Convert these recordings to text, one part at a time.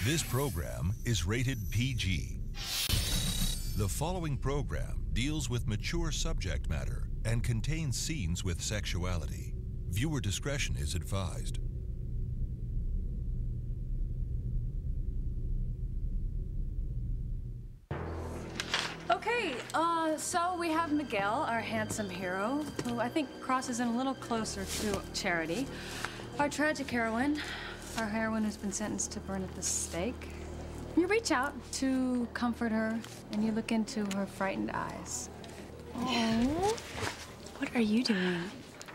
This program is rated PG. The following program deals with mature subject matter and contains scenes with sexuality. Viewer discretion is advised. Okay, so we have Miguel, our handsome hero, who I think crosses in a little closer to Charity. Our tragic heroine, our heroine who's been sentenced to burn at the stake. You reach out to comfort her, and you look into her frightened eyes. Oh, what are you doing?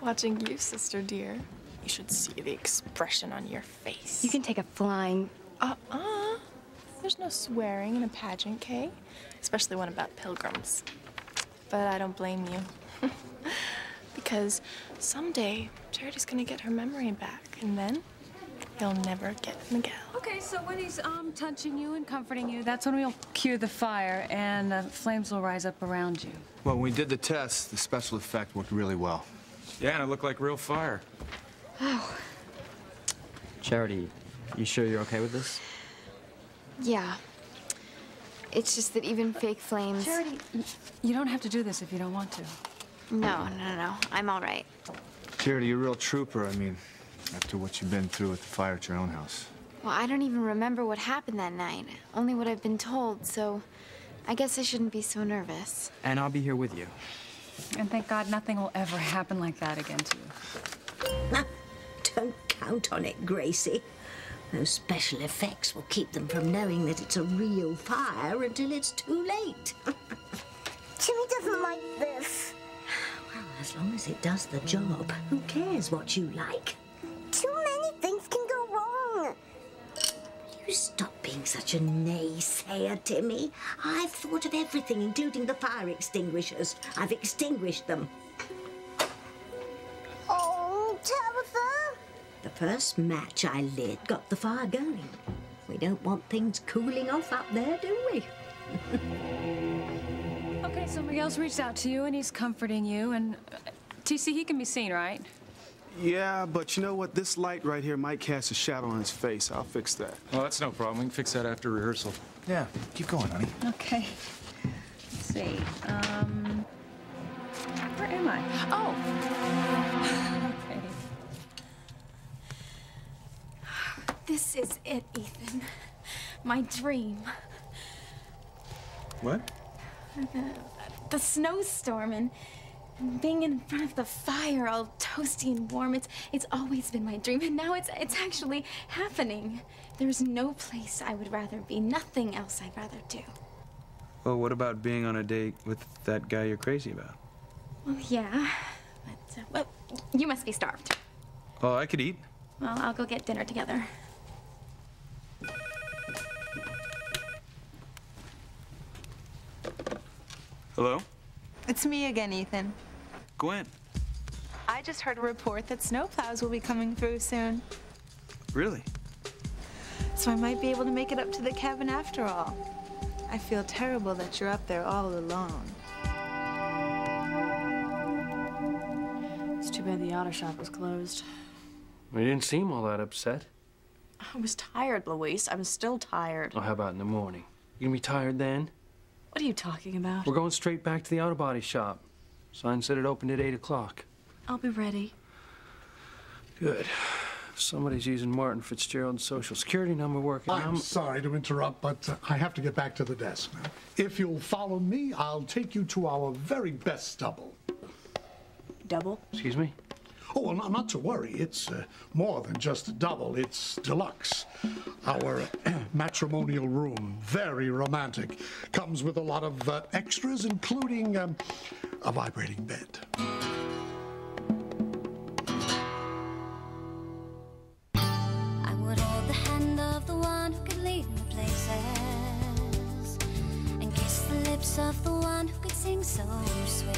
Watching you, sister dear. You should see the expression on your face. You can take a flying... There's no swearing in a pageant, Kay? Especially one about pilgrims. But I don't blame you. Because someday, Charity's gonna get her memory back, and then you'll never get Miguel. Okay, so when he's touching you and comforting you, that's when we'll cue the fire, and the flames will rise up around you. Well, when we did the test, the special effect worked really well. Yeah, and it looked like real fire. Oh. Charity, you sure you're okay with this? Yeah. It's just that even fake flames... Charity, you don't have to do this if you don't want to. No. I'm all right. Charity, you're a real trooper. I mean, after what you've been through with the fire at your own house. Well, I don't even remember what happened that night. Only what I've been told, so I guess I shouldn't be so nervous. And I'll be here with you. And thank God nothing will ever happen like that again to you. Don't count on it, Gracie. Those special effects will keep them from knowing that it's a real fire until it's too late. Jimmy doesn't like this. Well, as long as it does the job, who cares what you like? Too many things can go wrong. You stop being such a naysayer, Timmy. I've thought of everything, including the fire extinguishers. I've extinguished them. Oh, Tabitha. The first match I lit got the fire going. We don't want things cooling off up there, do we? Okay, so Miguel's reached out to you, and he's comforting you, and TC, he can be seen, right? Yeah, but you know what? This light right here might cast a shadow on his face. I'll fix that. Well, that's no problem. We can fix that after rehearsal. Yeah, keep going, honey. Okay. Let's see. Where am I? Oh! Okay. This is it, Ethan. My dream. What? The snowstorm and being in front of the fire, all toasty and warm. It's always been my dream, and now it's actually happening. There's no place I would rather be, nothing else I'd rather do. Well, what about being on a date with that guy you're crazy about? Well, yeah, but, well, you must be starved. Oh, I could eat. Well, I'll go get dinner together. Hello? It's me again, Ethan. Gwen. I just heard a report that snowplows will be coming through soon. Really? So I might be able to make it up to the cabin after all. I feel terrible that you're up there all alone. It's too bad the auto shop was closed. You didn't seem all that upset. I was tired, Louise. I'm still tired. Oh, how about in the morning? You gonna be tired then? What are you talking about? We're going straight back to the auto body shop. Sign said it opened at 8 o'clock. I'll be ready. Good. Somebody's using Martin Fitzgerald's social security number working. I'm sorry to interrupt, but I have to get back to the desk now. If you'll follow me, I'll take you to our very best double. Double? Excuse me? Oh, well, not to worry. It's more than just a double. It's deluxe. Our matrimonial room, very romantic. Comes with a lot of extras, including a vibrating bed. I would hold the hand of the one who could lead me places and kiss the lips of the one who could sing so sweet.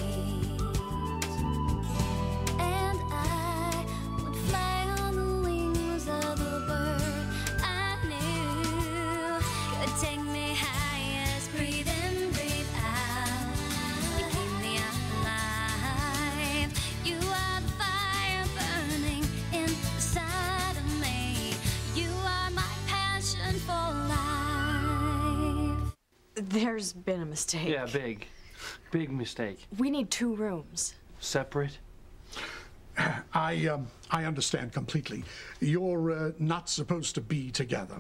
Take me highest, breathe in, breathe out. You keep me alive. You are the fire burning inside of me. You are my passion for There's been a mistake. Yeah, big. Big mistake. We need 2 rooms. Separate? I understand completely. You're not supposed to be together.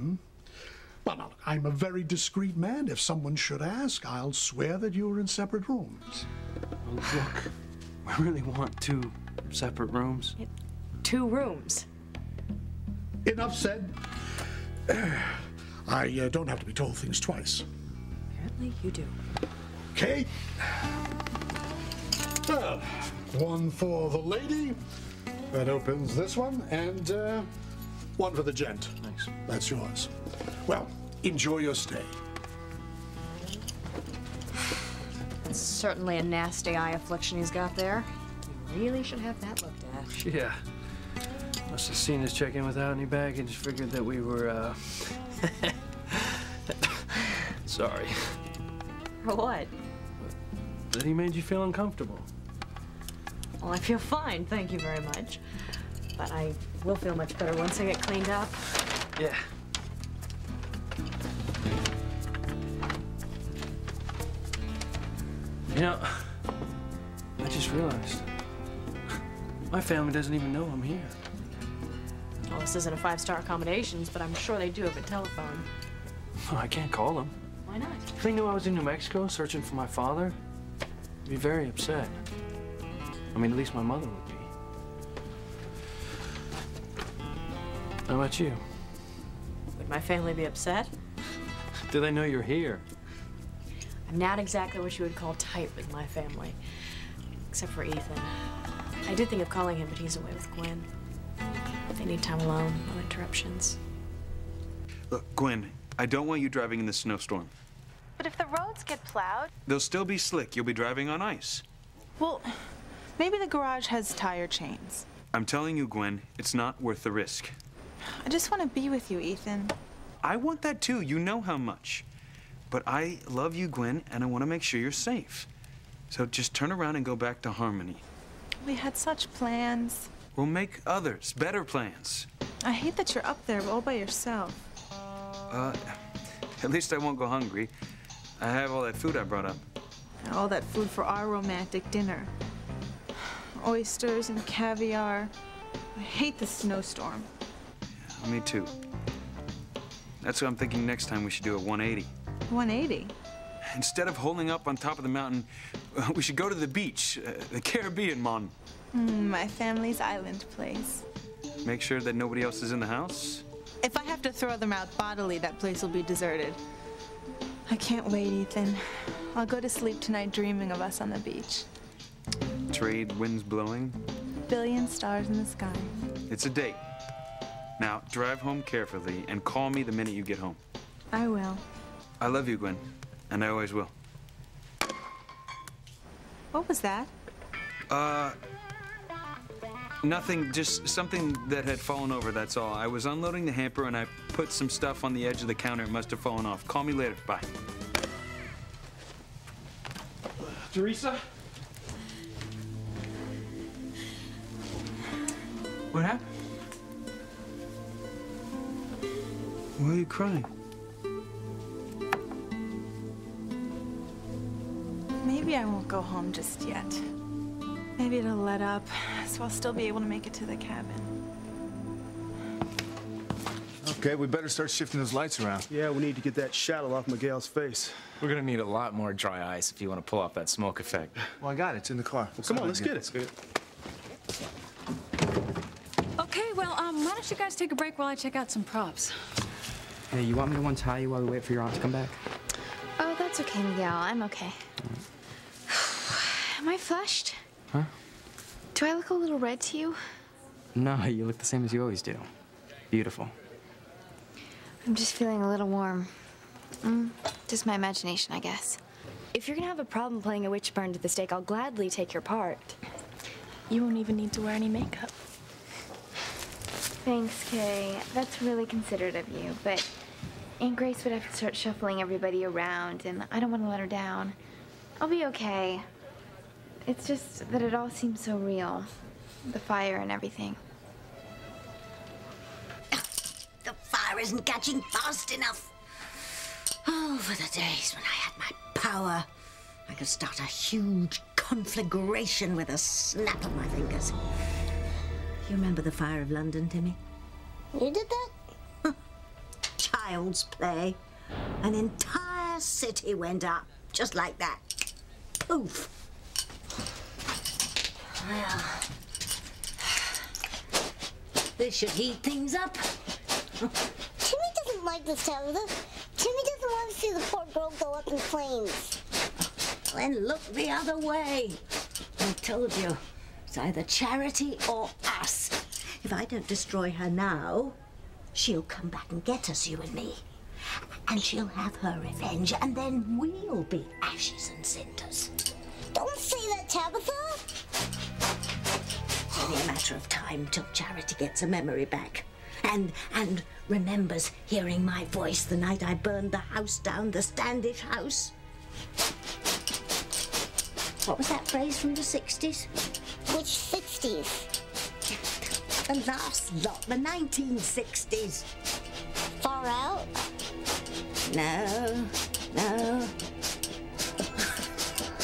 Well, now, I'm a very discreet man. If someone should ask, I'll swear that you were in separate rooms. Well, look, I really want 2 separate rooms. 2 rooms. Enough said. I don't have to be told things twice. Apparently you do. Okay. Well, one for the lady. That opens this one, and one for the gent. Thanks. That's yours. Well, enjoy your stay. That's certainly a nasty eye affliction he's got there. You really should have that looked at. Yeah. Must have seen us check in without any baggage. Figured that we were, Sorry. For what? That he made you feel uncomfortable. Well, I feel fine, thank you very much. But I will feel much better once I get cleaned up. Yeah. You know, I just realized my family doesn't even know I'm here. Well, this isn't a 5-star accommodations, but I'm sure they do have a telephone. Oh, I can't call them. Why not? If they knew I was in New Mexico searching for my father, they'd be very upset. I mean, at least my mother would be. How about you? Would my family be upset? Do they know you're here? I'm not exactly what you would call tight with my family. Except for Ethan. I did think of calling him, but he's away with Gwen. They need time alone, no interruptions. Look, Gwen, I don't want you driving in this snowstorm. But if the roads get plowed, They'll still be slick. You'll be driving on ice. well, maybe the garage has tire chains. I'm telling you, Gwen, it's not worth the risk. I just want to be with you, Ethan. I want that too. You know how much. But I love you, Gwen, and I want to make sure you're safe. So just turn around and go back to Harmony. We had such plans. We'll make others, better plans. I hate that you're up there all by yourself. At least I won't go hungry. I have all that food I brought up. All that food for our romantic dinner. Oysters and caviar. I hate the snowstorm. Me too. That's what I'm thinking next time we should do a 180. 180? Instead of holding up on top of the mountain, we should go to the beach, the Caribbean, Mon. My family's island place. Make sure that nobody else is in the house. If I have to throw them out bodily, that place will be deserted. I can't wait, Ethan. I'll go to sleep tonight dreaming of us on the beach. Trade winds blowing. A billion stars in the sky. It's a date. Now, drive home carefully and call me the minute you get home. I will. I love you, Gwen, and I always will. What was that? Nothing, just something that had fallen over, that's all. I was unloading the hamper and I put some stuff on the edge of the counter. It must have fallen off. Call me later. Bye. Teresa? What happened? Why are you crying? Maybe I won't go home just yet. Maybe it'll let up, so I'll still be able to make it to the cabin. Okay, we better start shifting those lights around. Yeah, we need to get that shadow off Miguel's face. We're gonna need a lot more dry ice if you want to pull off that smoke effect. Well, I got it. It's in the car. Well, come on, let's get it. Okay, well, why don't you guys take a break while I check out some props? Hey, you want me to untie you while we wait for your aunt to come back? Oh, that's okay, Miguel. I'm okay. Am I flushed? Huh? Do I look a little red to you? No, you look the same as you always do. Beautiful. I'm just feeling a little warm. Just my imagination, I guess. If you're gonna have a problem playing a witch burned to the stake, I'll gladly take your part. You won't even need to wear any makeup. Thanks, Kay. That's really considerate of you, but Aunt Grace would have to start shuffling everybody around, and I don't want to let her down. I'll be okay. It's just that it all seems so real. The fire and everything. The fire isn't catching fast enough. Oh, for the days when I had my power. I could start a huge conflagration with a snap of my fingers. You remember the Fire of London, Timmy? You did that? Child's play. An entire city went up, just like that. Poof. Well, this should heat things up. Timmy doesn't like this, Tabitha. Timmy doesn't want to see the poor girl go up in flames. Then look the other way. I told you, it's either Charity or us. If I don't destroy her now, she'll come back and get us, you and me. And she'll have her revenge, and then we'll be ashes and cinders. Don't say that, Tabitha. It's only a matter of time till Charity gets her memory back. And remembers hearing my voice the night I burned the house down, the Standish house. What was that phrase from the 60s? Which 60s? The last lot, the 1960s. Far out? No.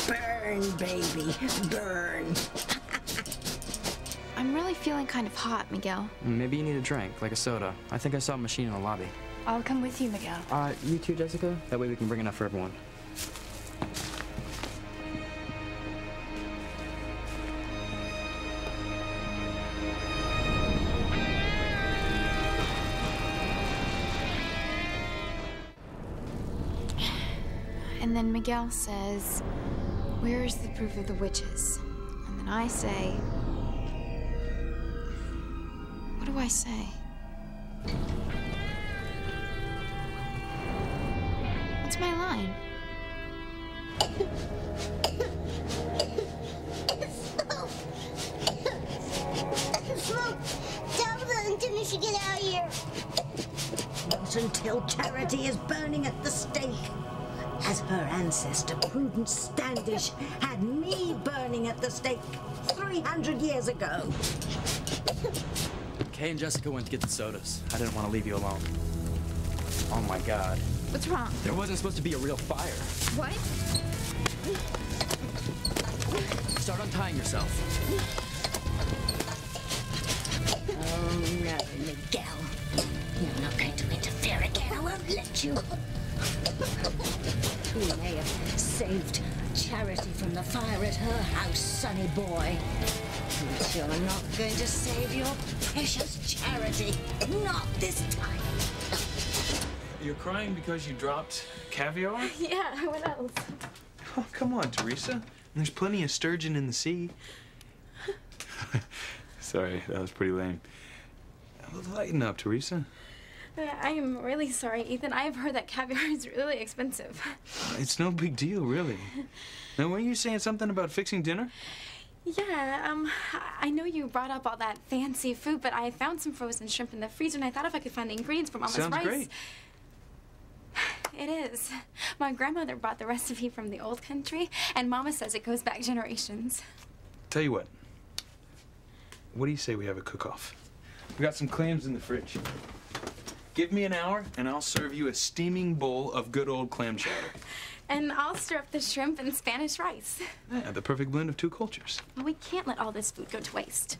Burn, baby, burn. I'm really feeling kind of hot, Miguel. Maybe you need a drink, like a soda. I think I saw a machine in the lobby. I'll come with you, Miguel. You too, Jessica? That way we can bring enough for everyone. And then Miguel says, "Where is the proof of the witches?" And then I say, what do I say? What's my line? Smoke! Tabitha and Timmy should get out of here. Not until Charity is burning at the stake. As her ancestor, Prudence Standish, had me burning at the stake 300 years ago. Kay and Jessica went to get the sodas. I didn't want to leave you alone. Oh my God. What's wrong? There wasn't supposed to be a real fire. What? Start untying yourself. Oh, no, Miguel. You're not going to interfere again. I won't let you. You may have saved Charity from the fire at her house, sonny boy. But you're not going to save your precious Charity. Not this time. You're crying because you dropped caviar? Yeah, what else? Oh, come on, Teresa. There's plenty of sturgeon in the sea. Sorry, that was pretty lame. Lighten up, Teresa. I am really sorry, Ethan. I've heard that caviar is really expensive. It's no big deal, really. Now, weren't you saying something about fixing dinner? Yeah, I know you brought up all that fancy food, but I found some frozen shrimp in the freezer, and I thought if I could find the ingredients for Mama's rice... Sounds great. It is. My grandmother brought the recipe from the old country, and Mama says it goes back generations. Tell you what. What do you say we have a cook-off? We got some clams in the fridge. Give me an hour, and I'll serve you a steaming bowl of good old clam chowder. And I'll stir up the shrimp and Spanish rice. Yeah, the perfect blend of two cultures. Well, we can't let all this food go to waste.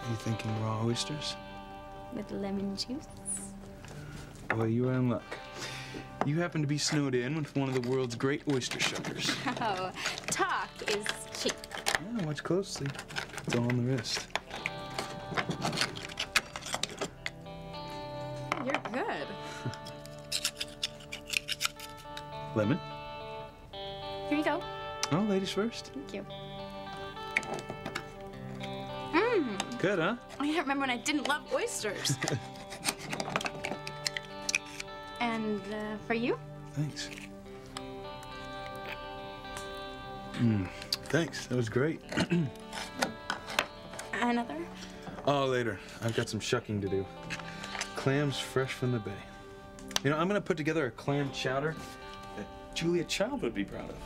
You thinking raw oysters? With lemon juice? Well, you are in luck. You happen to be snowed in with one of the world's great oyster shuckers. Oh, talk is cheap. Yeah, watch closely. It's all on the wrist. You're good. Lemon? Here you go. Oh, ladies first. Thank you. Mmm. Good, huh? I can't remember when I didn't love oysters. And for you? Thanks. Thanks. That was great. Another? Oh, later. I've got some shucking to do. Clams fresh from the bay. You know, I'm gonna put together a clam chowder that Julia Child would be proud of.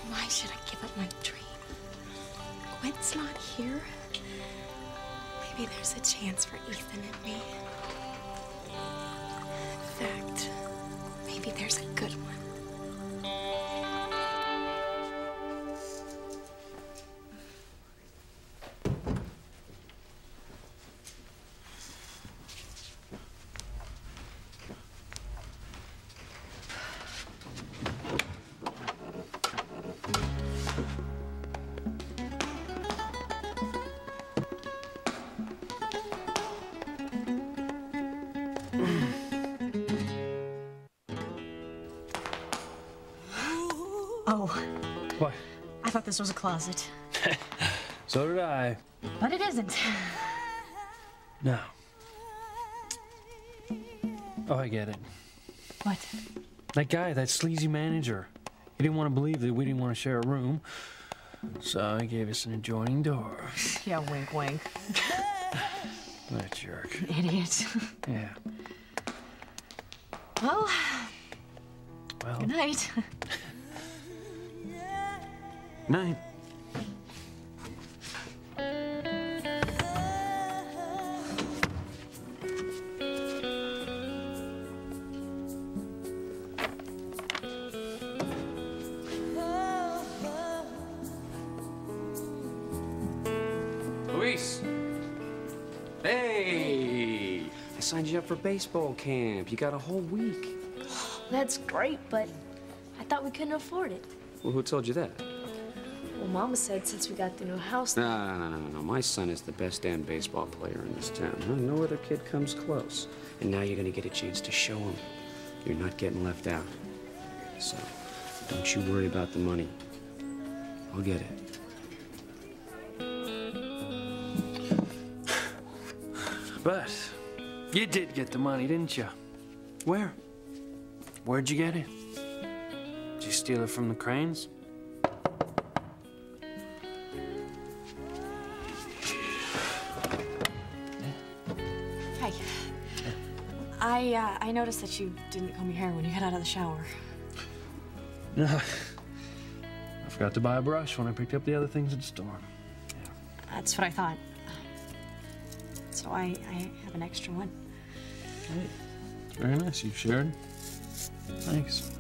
Why should I give up my dream? Gwen's not here. Maybe there's a chance for Ethan and me. Here's a good one. Oh. What? I thought this was a closet. So did I. But it isn't. No. Oh, I get it. What? That guy, that sleazy manager. He didn't want to believe that we didn't want to share a room. So he gave us an adjoining door. Yeah, wink, wink. What a jerk. Idiot. Yeah. Well, Well. good night. Night. Luis! Hey! I signed you up for baseball camp. You got a whole week. That's great, but I thought we couldn't afford it. Well, who told you that? Well, Mama said since we got the new house. No. My son is the best damn baseball player in this town. Huh? No other kid comes close. And now you're gonna get a chance to show him. You're not getting left out. So, don't you worry about the money. I'll get it. But you did get the money, didn't you? Where? Where'd you get it? Did you steal it from the Cranes? Hey. I noticed that you didn't comb your hair when you got out of the shower. No. I forgot to buy a brush when I picked up the other things at the store. That's what I thought. So I have an extra one. Hey, it's very nice. You shared. Thanks.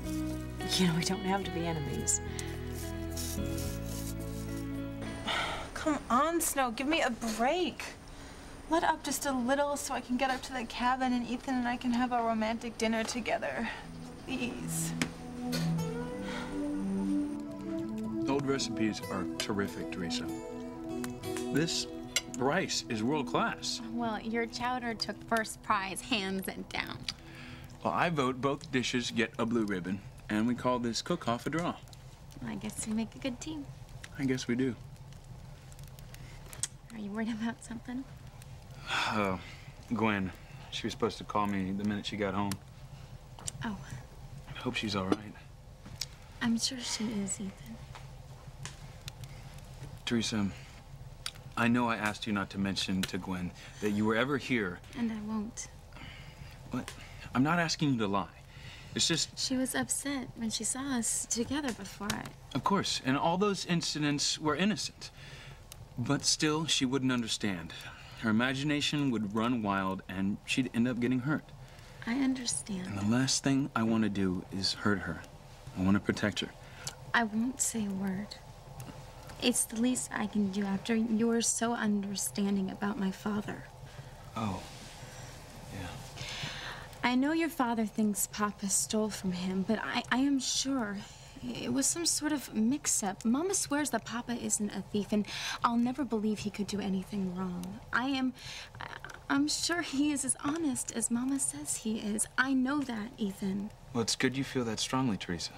You know, we don't have to be enemies. Come on, Snow, give me a break. Let up just a little so I can get up to the cabin and Ethan and I can have a romantic dinner together. Please. Old recipes are terrific, Teresa. This rice is world class. Well, your chowder took first prize, hands down. Well, I vote both dishes get a blue ribbon, and we call this cook-off a draw. I guess we make a good team. I guess we do. Are you worried about something? Gwen. She was supposed to call me the minute she got home. Oh, I hope she's all right. I'm sure she is, Ethan. Teresa, I know I asked you not to mention to Gwen that you were ever here. And I won't. But I'm not asking you to lie. It's just... She was upset when she saw us together before. Of course, and all those incidents were innocent. But still, she wouldn't understand. Her imagination would run wild, and she'd end up getting hurt. I understand. And the last thing I want to do is hurt her. I want to protect her. I won't say a word. It's the least I can do after you're so understanding about my father. Oh. I know your father thinks Papa stole from him, but I am sure it was some sort of mix-up. Mama swears that Papa isn't a thief, and I'll never believe he could do anything wrong. I'm sure he is as honest as Mama says he is. I know that, Ethan. Well, it's good you feel that strongly, Teresa.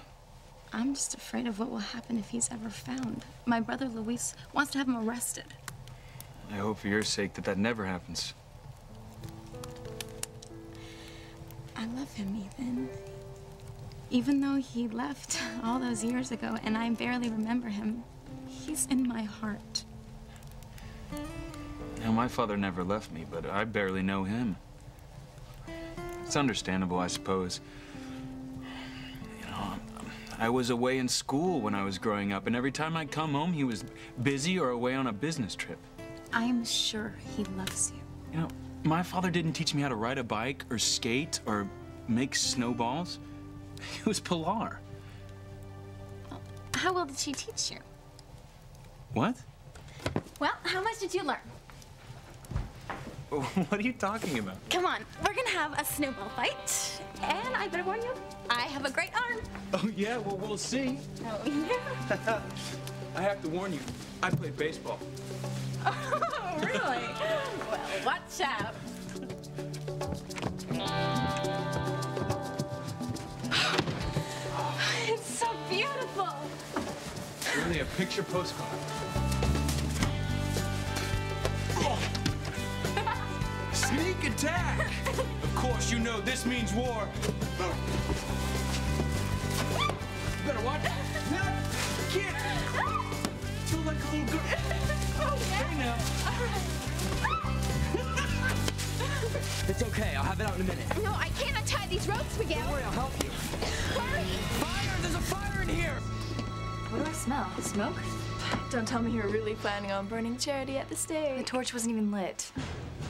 I'm just afraid of what will happen if he's ever found. My brother Luis wants to have him arrested. I hope for your sake that never happens. I love him, Ethan. Even though he left all those years ago and I barely remember him, he's in my heart. Now, my father never left me, but I barely know him. It's understandable, I suppose. You know, I was away in school when I was growing up, and every time I'd come home, he was busy or away on a business trip. I'm sure he loves you. You know, my father didn't teach me how to ride a bike or skate or make snowballs. It was Pilar. How well did she teach you? What? Well, how much did you learn? What are you talking about? Come on, we're gonna have a snowball fight. And I better warn you, I have a great arm. Oh, yeah? Well, we'll see. Oh, yeah. I have to warn you, I played baseball. Oh, really? Well, watch out. It's so beautiful. Really a picture postcard. Sneak attack! Of course, you know this means war. Better watch. No, kid. Feel like a little girl. Hey now. It's okay. I'll have it out in a minute. No, I can't untie these ropes, Miguel. Don't worry, I'll help you. Hurry! Fire! There's a fire in here! What do I smell? Smoke? Don't tell me you were really planning on burning Charity at the stake. The torch wasn't even lit.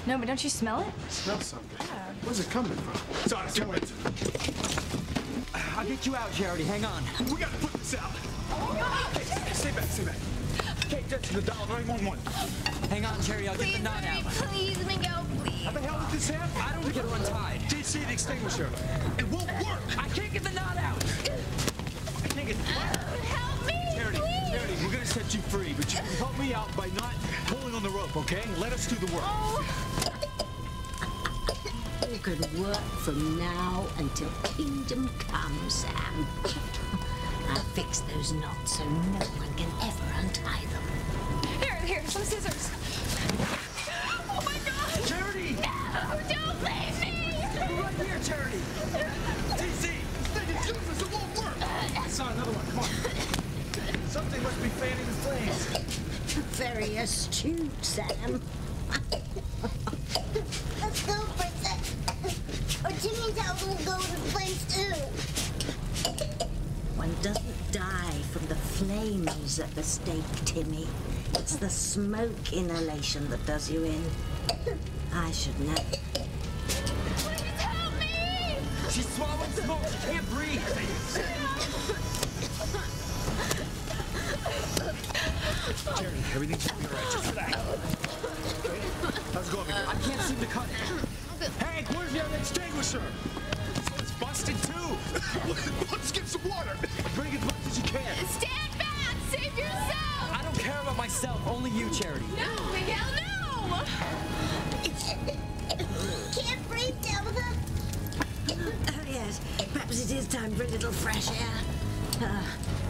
No, but don't you smell it? I smell something. Where's it coming from? Sorry, too late. I'll get you out, Charity. Hang on. We gotta put this out. Hey, stay back, stay back. Okay, get to the dial 911. Hang on, Charity. I'll get the knot out. Please, Miguel, please. How the hell did this happen? I don't get her untied. DC the extinguisher. It won't work. I can't get the knot out. I can't get Help me, Charity, please. Charity, we're gonna set you free, but you can help me out by not pulling on the rope, okay? Let us do the work. You could work from now until kingdom come, Sam. I'll fix those knots so no one can ever untie them. Here, some scissors. Oh my God! Charity! No, don't leave me! We're right here, Charity. DC, this thing is useless. It won't work. I saw another one. Come on. Something must be fanning the flames. Very astute, Sam. Let's go, Princess. Or Timmy and Dad will go to the place too. One doesn't die from the flames at the stake, Timmy. It's the smoke inhalation that does you in. I should know. Please help me! She's swallowing smoke. She can't breathe. Charity, everything should be all right. Just relax. Okay? How's it going, Miguel? I can't seem to cut it. Hank, where's the other extinguisher? It's busted too. Let's get some water. Bring as much as you can. Stand back! Save yourself! I don't care about myself. Only you, Charity. No, Miguel, no! Can't breathe, Tabitha. Oh, yes. Perhaps it is time for a little fresh air.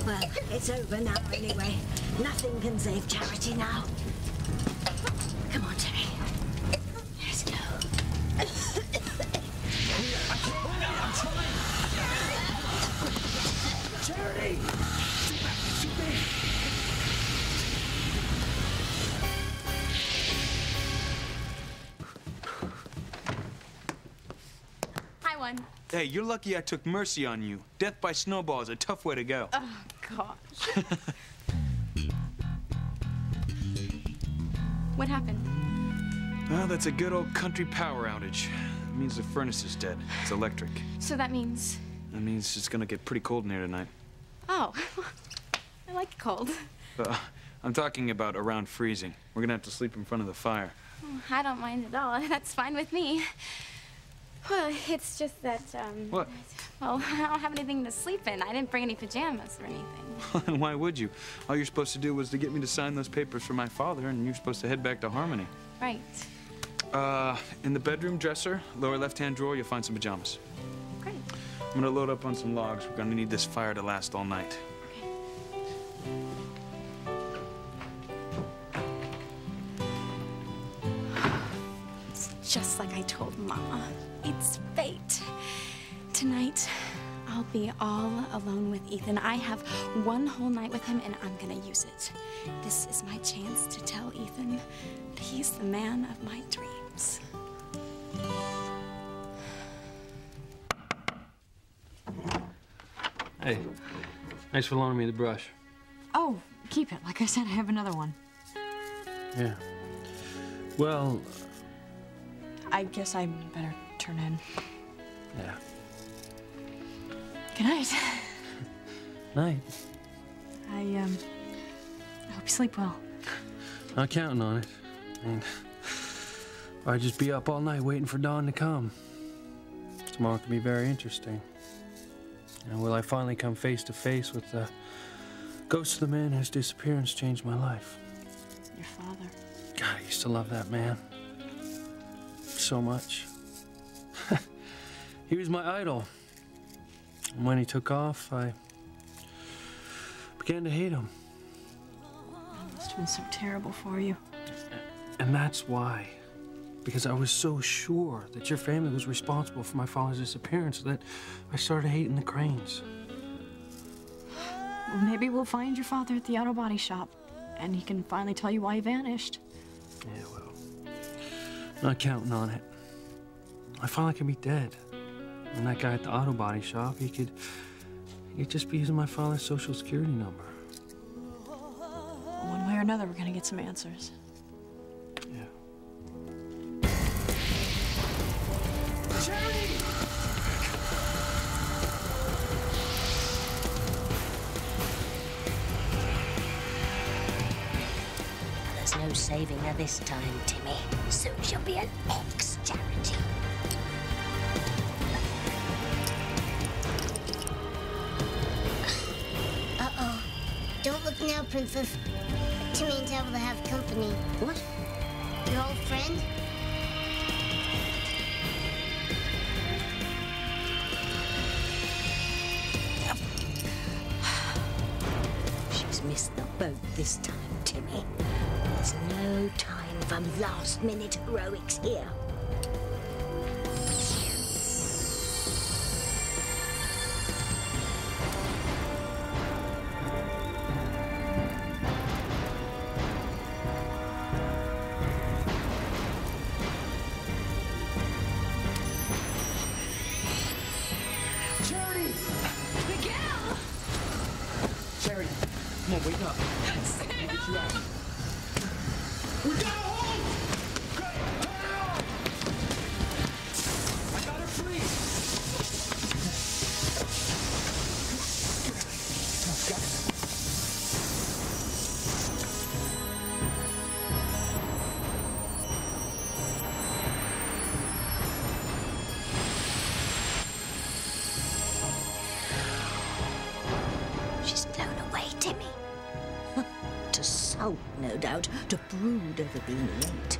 Well, it's over now anyway. Nothing can save Charity now. Come on, Terry. Let's go. I'm trying. Charity! I won. Hey, you're lucky I took mercy on you. Death by snowball is a tough way to go. Oh, gosh. What happened? Well, that's a good old country power outage. It means the furnace is dead. It's electric. So that means... That means it's gonna get pretty cold in here tonight. Oh, I like cold. I'm talking about around freezing. We're gonna have to sleep in front of the fire. Oh, I don't mind at all. That's fine with me. Well, it's just that, What? well, I don't have anything to sleep in. I didn't bring any pajamas or anything. And why would you? All you're supposed to do was to get me to sign those papers for my father, and you're supposed to head back to Harmony. Right. In the bedroom dresser, lower left-hand drawer, you'll find some pajamas. Great. I'm gonna load up on some logs. We're gonna need this fire to last all night. It's just like I told Mama. It's fate. Tonight, I'll be all alone with Ethan. I have one whole night with him, and I'm gonna use it. This is my chance to tell Ethan that he's the man of my dreams. Hey, thanks for loaning me the brush. Oh, keep it. Like I said, I have another one. Yeah. Well, I guess I better turn in. yeah. Good night. Night. I hope you sleep well. I'm counting on it. And I'd just be up all night waiting for dawn to come. Tomorrow could be very interesting. And will I finally come face to face with the ghost of the man whose disappearance changed my life? Your father. God, I used to love that man. So much. He was my idol. And when he took off, I began to hate him. It must have been so terrible for you. And that's why. Because I was so sure that your family was responsible for my father's disappearance that I started hating the Cranes. Well, maybe we'll find your father at the auto body shop, and he can finally tell you why he vanished. Yeah, well, not counting on it. I finally can be dead. And that guy at the auto body shop, he'd just be using my father's social security number. One way or another, we're gonna get some answers. There's no saving her this time, Timmy. Soon she'll be an ex-Charity. Uh-oh. Don't look now, Princess. Timmy ain't able to have company. What? Your old friend? She's missed the boat this time, Timmy. There's no time for last-minute heroics here. Charity! Miguel! Charity, come on, wake up. Sam! Get you out. We got a hold! I got her free. She's blown away, Timmy. To sulk, no doubt, to brood over being late.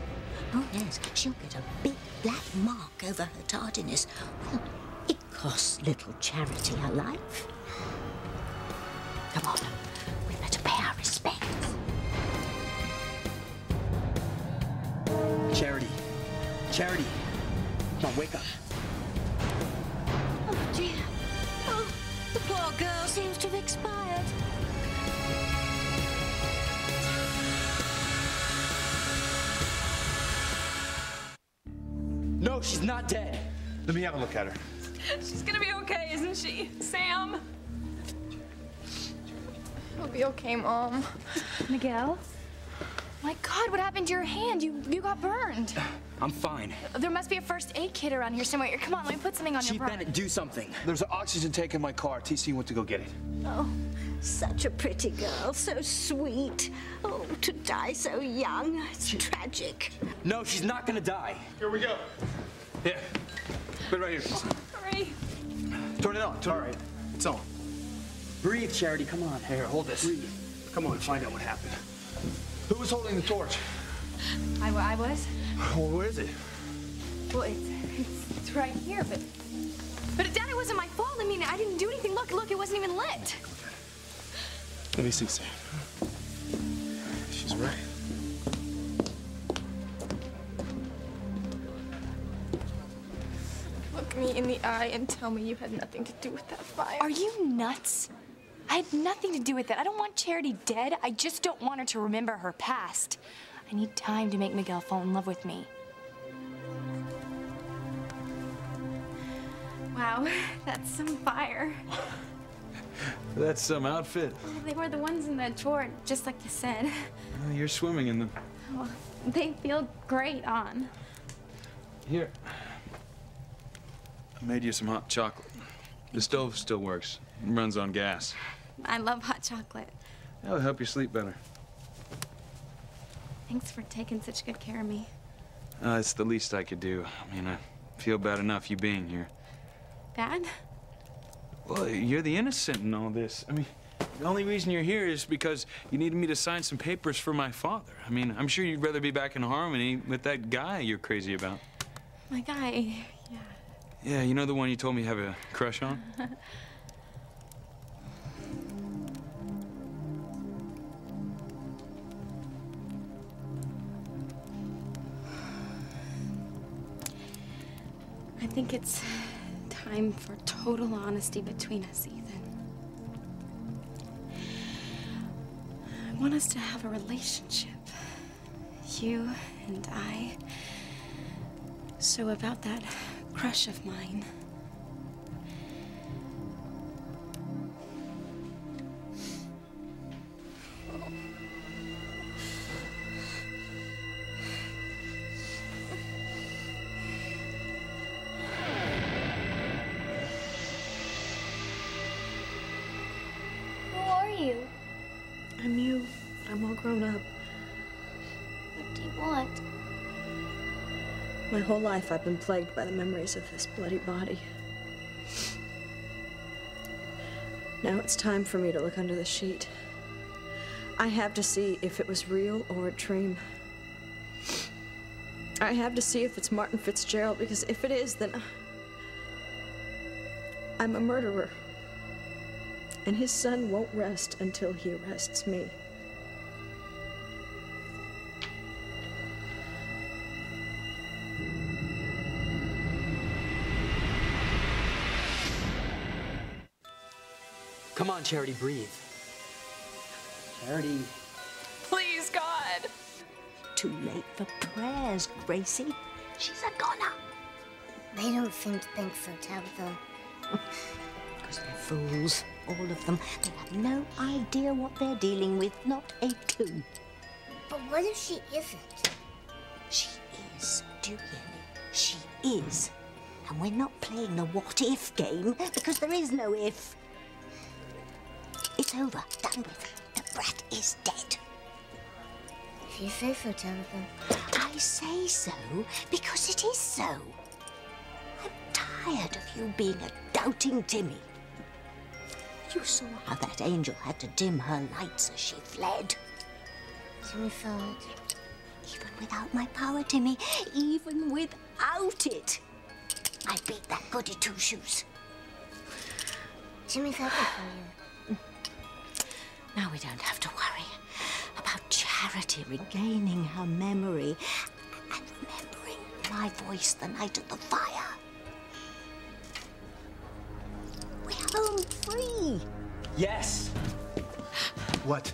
Oh, yes, she'll get a big black mark over her tardiness. Well, it costs little Charity her life. Come on, we better pay our respects. Charity. Charity. Come on, wake up. Oh, dear. Oh, the poor girl seems to have expired. No, she's not dead. Let me have a look at her. She's gonna be okay, isn't she, Sam? I'll be okay, Mom. Miguel? My God, what happened to your hand? You got burned. I'm fine. There must be a first aid kit around here somewhere. Come on, let me put something on Chief your Bennett, do something. There's an oxygen tank in my car. TC went to go get it. Oh, such a pretty girl, so sweet. Oh, to die so young, it's tragic. No, she's not gonna die. Here we go. Here. Put it right here. Hurry. Turn it on. Turn it on. It's on. Breathe, Charity, come on. Here, hold this. Breathe. Come on, find out what happened. Who was holding the torch? I was? Well, where is it? Well, it's right here, but Dad, it wasn't my fault. I mean, I didn't do anything. Look, it wasn't even lit. Let me see, Sam. She's right. Look me in the eye and tell me you had nothing to do with that fire. Are you nuts? I had nothing to do with it. I don't want Charity dead. I just don't want her to remember her past. I need time to make Miguel fall in love with me. Wow, that's some fire. That's some outfit. They were the ones in the drawer, just like you said. You're swimming in them. Well, they feel great on. Here. I made you some hot chocolate. The stove still works. It runs on gas. I love hot chocolate. That'll help you sleep better. Thanks for taking such good care of me. It's the least I could do. I mean, I feel bad enough you being here. Bad? Well, you're the innocent in all this. I mean, the only reason you're here is because you needed me to sign some papers for my father. I mean, I'm sure you'd rather be back in Harmony with that guy you're crazy about. My guy, yeah. Yeah, you know the one you told me you have a crush on? I think it's time for total honesty between us, Ethan. I want us to have a relationship. You and I. So about that crush of mine. I'm you. I'm all grown up. What do you want? My whole life I've been plagued by the memories of this bloody body. Now it's time for me to look under the sheet. I have to see if it was real or a dream. I have to see if it's Martin Fitzgerald, because if it is, then I'm a murderer. And his son won't rest until he arrests me. Come on, Charity, breathe. Charity. Please, God. Too late for prayers, Gracie. She's a goner. They don't seem to think so, Tabitha. Because they're fools, all of them. They have no idea what they're dealing with, not a clue. But what if she isn't? She is. Do you hear me? She is. And we're not playing the what-if game, because there is no if. It's over. Done with. The brat is dead. If you say so, Tabitha. I say so because it is so. I'm tired of you being a doubting Timmy. You saw how that angel had to dim her lights as she fled. Timmy saw it. Even without my power, Timmy, even without it, I beat that goody two-shoes. Timmy's happy for you. Now we don't have to worry about Charity regaining her memory and remembering my voice the night of the fire. We're home free. Yes. What?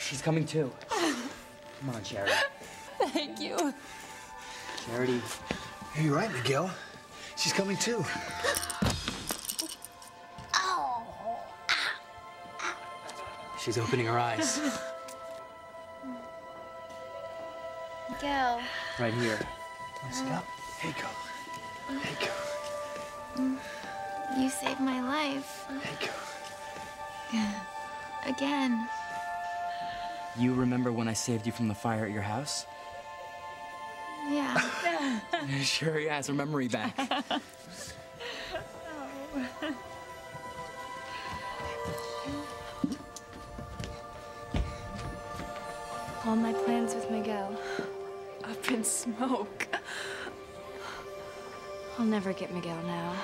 She's coming too. Come on, Charity. Thank you. Charity. You're right, Miguel. She's coming too. She's opening her eyes. Miguel. Right here. Sit up. Here you go. Here you go. You saved my life. Here you go. Again. You remember when I saved you from the fire at your house? Yeah. Sure, he has her memory back. All my plans with Miguel up in smoke. I'll never get Miguel now.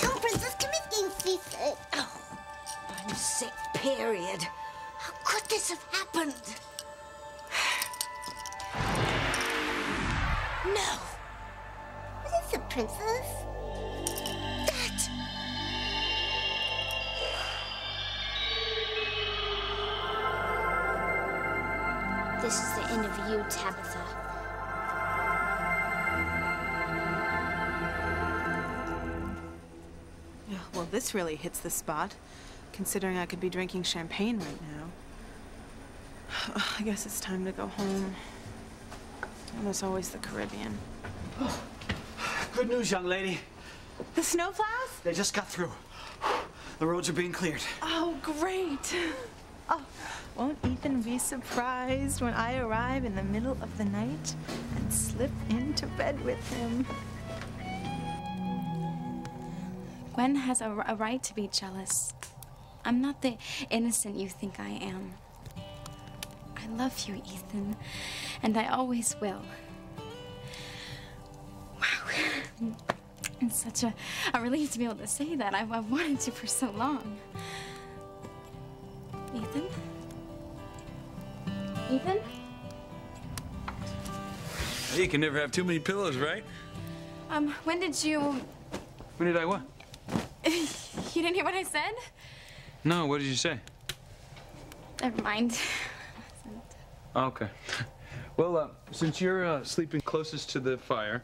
Down, Princess. Timmy's getting seasick. Oh, I'm sick, period. How could this have happened? No. What is it, Princess? That. This is the end of you, Tabitha. Well, this really hits the spot, considering I could be drinking champagne right now. I guess it's time to go home. And there's always the Caribbean. Good news, young lady. The snowplows? They just got through. The roads are being cleared. Oh, great. Oh, won't Ethan be surprised when I arrive in the middle of the night and slip into bed with him? Gwen has a right to be jealous. I'm not the innocent you think I am. I love you, Ethan, and I always will. Wow. It's such a relief to be able to say that. I've wanted to for so long. Ethan? Ethan? You can never have too many pillows, right? When did you... When did I what? You didn't hear what I said? No, what did you say? Never mind. Okay. Well, since you're sleeping closest to the fire,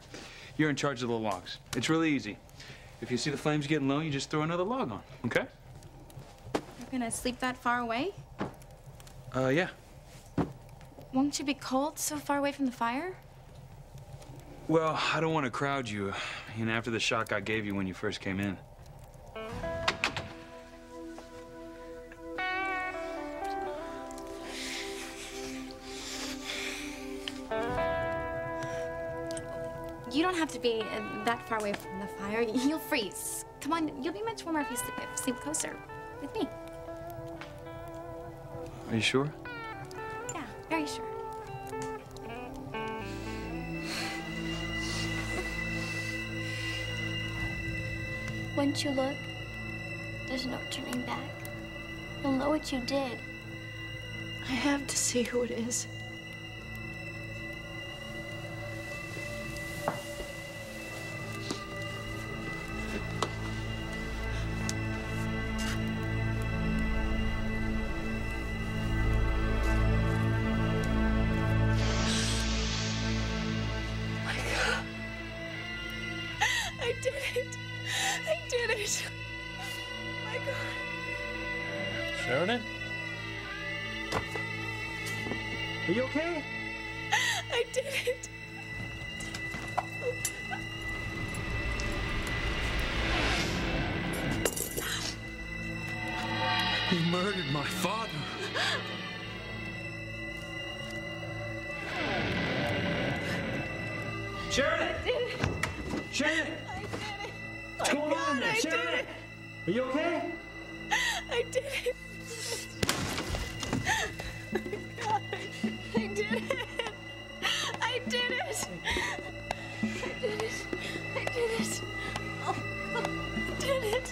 you're in charge of the logs. It's really easy. If you see the flames getting low, you just throw another log on, okay? You're gonna sleep that far away? Yeah. Won't you be cold so far away from the fire? Well, I don't want to crowd you, after the shock I gave you when you first came in. You don't have to be that far away from the fire. You'll freeze. Come on, you'll be much warmer if you sleep closer with me. Are you sure? Yeah, very sure. Once you look, there's no turning back. You'll know what you did. I have to see who it is. I did it. I did it. Oh my God. Sheridan? Are you okay? I did it. You murdered my father. Sheridan! I did it. Sheridan! I did it. What's going on there, I Sheridan? did it. Are you okay? I did it. Oh God. I did it. I did it. I did it. I did it. Oh, I did it.